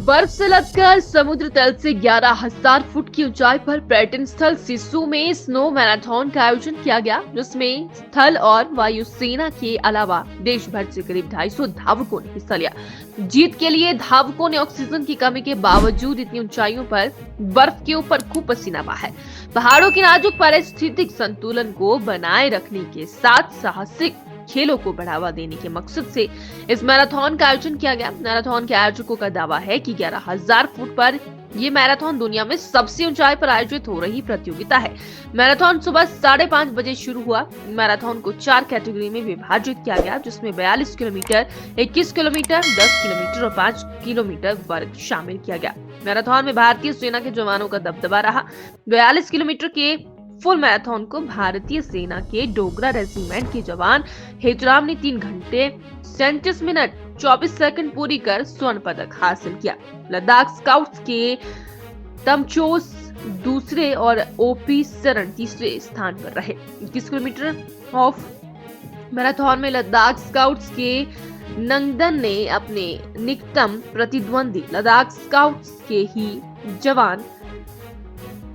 बर्फ से लदकर समुद्र तल से 11,000 फुट की ऊंचाई पर पर्यटन स्थल सिसु में स्नो मैराथन का आयोजन किया गया, जिसमें स्थल और वायु सेना के अलावा देश भर से करीब 250 धावकों ने हिस्सा लिया। जीत के लिए धावकों ने ऑक्सीजन की कमी के बावजूद इतनी ऊंचाइयों पर बर्फ के ऊपर खूब पसीना बहाया है। पहाड़ों के नाजुक पारिस्थितिक संतुलन को बनाए रखने के साथ साहसिक खेलों को बढ़ावा देने के मकसद से इस मैराथन का आयोजन किया गया। मैराथन के आयोजकों का दावा है कि 11,000 फुट पर ये मैराथन दुनिया में सबसे ऊंचाई पर आयोजित हो रही प्रतियोगिता है। मैराथन सुबह 5:30 बजे शुरू हुआ। मैराथन को 4 कैटेगरी में विभाजित किया गया, जिसमें 42 किलोमीटर, 21 किलोमीटर, 10 किलोमीटर और 5 किलोमीटर वर्ग शामिल किया गया। मैराथन में भारतीय सेना के जवानों का दबदबा रहा। 42 किलोमीटर के फुल मैराथन को भारतीय सेना के डोगरा रेजिमेंट के जवान हेतुराम ने 3 घंटे 37 मिनट 24 सेकंड पूरी कर स्वर्ण पदक हासिल किया। लद्दाख स्काउट्स के तमचोस दूसरे और ओपी सरन तीसरे स्थान पर रहे। 21 किलोमीटर ऑफ मैराथन में लद्दाख स्काउट्स के नंगदन ने अपने निकटतम प्रतिद्वंदी लद्दाख स्काउट्स के ही जवान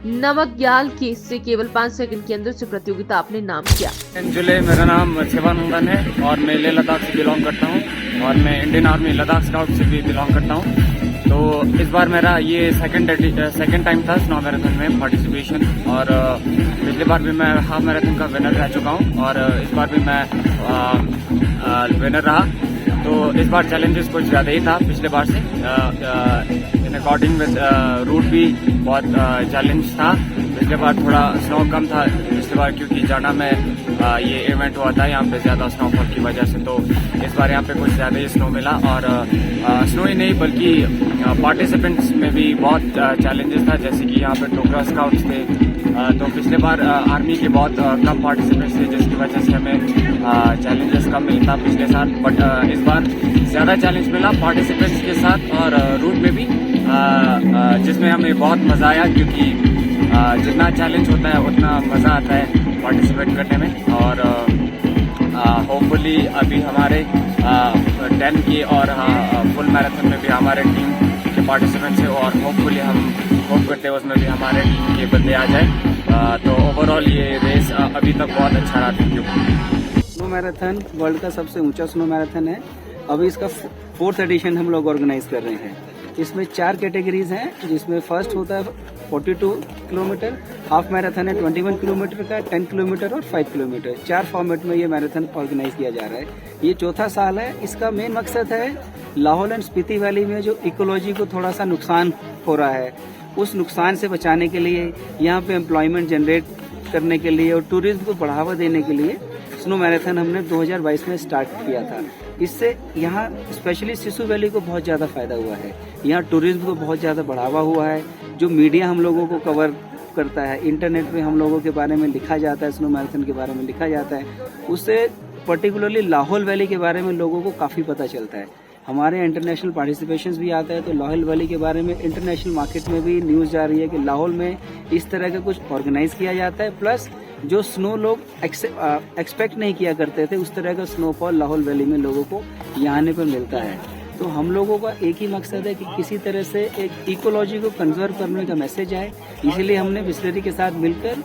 नमग्याल के से केवल 5 सेकंड के अंदर से प्रतियोगिता अपने नाम किया। जुले मेरा नाम शिवानंदन है और मैं लेह लद्दाख से बिलोंग करता हूँ और मैं इंडियन आर्मी लद्दाख स्काउट से भी बिलोंग करता हूँ। तो इस बार मेरा ये सेकंड टाइम था स्नो मैराथन में पार्टिसिपेशन और पिछली बार भी मैं हाफ मैराथन का विनर रह चुका हूँ और इस बार भी मैं विनर रहा। तो इस बार चैलेंजेस कुछ ज़्यादा ही था पिछले बार से। इन अकॉर्डिंग विद रूट भी बहुत चैलेंज था। पिछले बार थोड़ा स्नो कम था पिछले बार, क्योंकि जाना में ये इवेंट हुआ था यहाँ पे ज़्यादा स्नोफॉल की वजह से। तो इस बार यहाँ पे कुछ ज़्यादा ही स्नो मिला और स्नो ही नहीं बल्कि पार्टिसिपेंट्स में भी बहुत चैलेंजेस था, जैसे कि यहाँ पे डोगरा स्काउट्स थे। तो पिछले बार आर्मी के बहुत कम पार्टिसिपेंट्स थे, जिसकी वजह से हमें चैलेंजेस कम मिलता पिछले साल। बट इस बार ज़्यादा चैलेंज मिला पार्टिसिपेंट्स के साथ और रूट में भी, जिसमें हमें बहुत मज़ा आया, क्योंकि जितना चैलेंज होता है उतना मज़ा आता है पार्टिसिपेट करने में। और होपफुली अभी हमारे 10 की और फुल मैराथन में भी हमारे टीम के पार्टिसिपेंट्स है और होपफुली हम होप करते हैं उसमें भी हमारे टीम के बंदे आ जाए। तो ओवरऑल ये रेस अभी तक बहुत अच्छा रहा। Thank you. Snow marathon world का सबसे ऊंचा स्नो मैराथन है। अभी इसका 4th एडिशन हम लोग ऑर्गेनाइज कर रहे हैं। इसमें 4 कैटेगरीज हैं, जिसमें फर्स्ट होता है 42 किलोमीटर, हाफ मैराथन है 21 किलोमीटर का, 10 किलोमीटर और 5 किलोमीटर। 4 फॉर्मेट में ये मैराथन ऑर्गेनाइज किया जा रहा है। ये 4था साल है। इसका मेन मकसद है लाहौल एंड स्पीति वैली में जो इकोलॉजी को थोड़ा सा नुकसान हो रहा है, उस नुकसान से बचाने के लिए, यहाँ पे एम्प्लॉयमेंट जनरेट करने के लिए और टूरिज्म को बढ़ावा देने के लिए स्नो मैराथन हमने 2022 में स्टार्ट किया था। इससे यहाँ स्पेशली सिसु वैली को बहुत ज़्यादा फायदा हुआ है। यहाँ टूरिज्म को बहुत ज़्यादा बढ़ावा हुआ है। जो मीडिया हम लोगों को कवर करता है, इंटरनेट पे हम लोगों के बारे में लिखा जाता है, स्नो मैराथन के बारे में लिखा जाता है, उससे पर्टिकुलरली लाहौल वैली के बारे में लोगों को काफ़ी पता चलता है। हमारे इंटरनेशनल पार्टिसिपेशंस भी आता है, तो लाहौल वैली के बारे में इंटरनेशनल मार्केट में भी न्यूज़ जा रही है कि लाहौल में इस तरह का कुछ ऑर्गेनाइज किया जाता है। प्लस जो स्नो लोग एक्सपेक्ट नहीं किया करते थे, उस तरह का स्नोफॉल लाहौल वैली में लोगों को यहाँ आने पर मिलता है। तो हम लोगों का एक ही मकसद है कि किसी तरह से एक इकोलॉजी को कंजर्व करने का मैसेज आए। इसीलिए हमने बिस्लरी के साथ मिलकर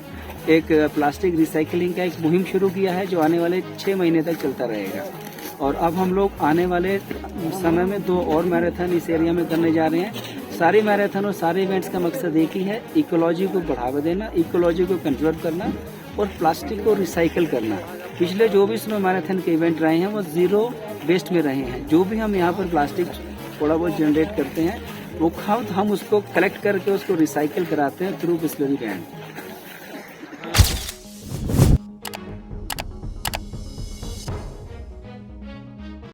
एक प्लास्टिक रिसाइकलिंग का एक मुहिम शुरू किया है, जो आने वाले 6 महीने तक चलता रहेगा। और अब हम लोग आने वाले समय में 2 और मैराथन इस एरिया में करने जा रहे हैं। सारी मैराथन और सारे इवेंट्स का मकसद एक ही है, इकोलॉजी को बढ़ावा देना, इकोलॉजी को कंजर्व करना और प्लास्टिक को रिसाइकिल करना। पिछले जो भी स्नो मैराथन के इवेंट रहे हैं वो 0 वेस्ट में रहे हैं। जो भी हम यहाँ पर प्लास्टिक थोड़ा बहुत जनरेट करते हैं, वो हम उसको कलेक्ट करके उसको रिसाइकिल कराते हैं थ्रू बिस्लरी ब्रांड।